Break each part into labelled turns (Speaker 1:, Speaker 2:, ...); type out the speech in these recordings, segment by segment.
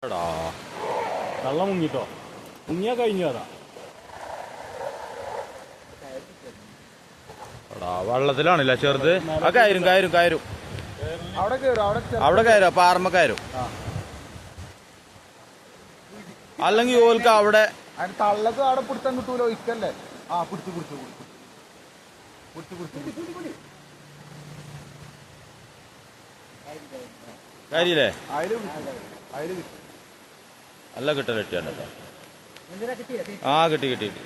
Speaker 1: എടാ വെള്ളം മുങ്ങിട്ടോ, മുങ്ങിയാ കഴിഞ്ഞു അതാ. എടാ വെള്ളത്തിലാണില്ല ചെറുത്. ആ കയറും കയറും കയറും അവിടെ കയറും, പാറമ്മ കയറും. അല്ലെങ്കിൽ ഓൽക്ക് അവിടെ
Speaker 2: തള്ളത് അവിടെ പിടുത്തം കിട്ടൂലോ, ഇക്കല്ലേ. ആ പിടിച്ചു പിടിച്ചു പിടിച്ചു പിടിച്ചു
Speaker 1: കാര്യല്ലേ?
Speaker 2: അതില്
Speaker 1: നല്ല കിട്ടൽ കിട്ടിയാണ് കേട്ടോ. ആ കിട്ടി കിട്ടി കിട്ടി.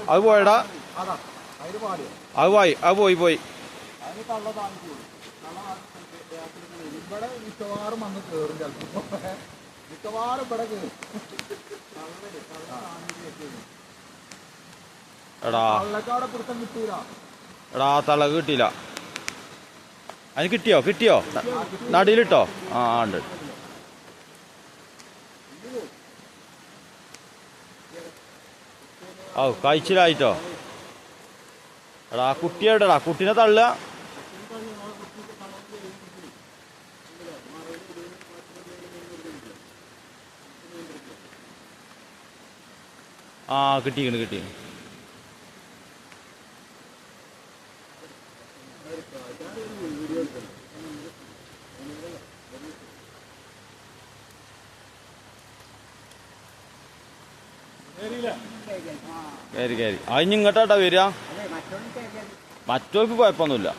Speaker 1: അത് പോയടാ, അത് പോയി പോയി.
Speaker 2: ഇവിടെ മിക്കവാറും വന്ന് കേറും, ചിലപ്പോ മിക്കവാറും ഇവിടെ കേറും.
Speaker 1: എടാ
Speaker 2: തള്ളക്കാടെ പിടുത്തം കിട്ടൂല.
Speaker 1: എടാ തളക് കിട്ടിയില്ല. അതിന് കിട്ടിയോ? കിട്ടിയോ? നടിയിലിട്ടോ? ആ ഉണ്ട്. ഓ കഴിച്ചിലായിട്ടോ. എടാ കുട്ടി എവിടെടാ? കുട്ടീനെ തള്ളുക. ആ കിട്ടിക്കണ് കിട്ടിക്കണ്. കയറി കയറി. അതിന് ഇങ്ങോട്ടാ വരിക. മറ്റവർക്ക് കുഴപ്പമൊന്നുമില്ല.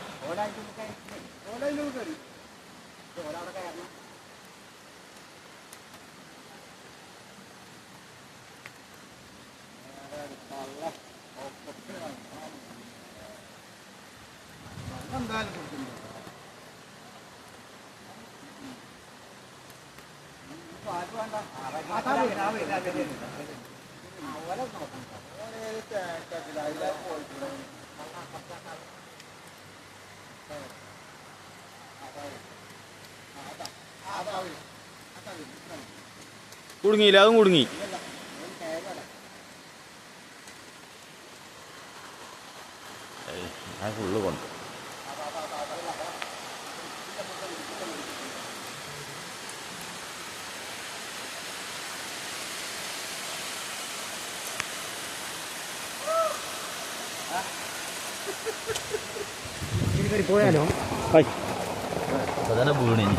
Speaker 1: കുടുങ്ങിയില്ല, അതും കുടുങ്ങി. ഞാൻ ഫുള്ള് കൊണ്ട് പോയാലോ. അതന്നെ വീണിനി.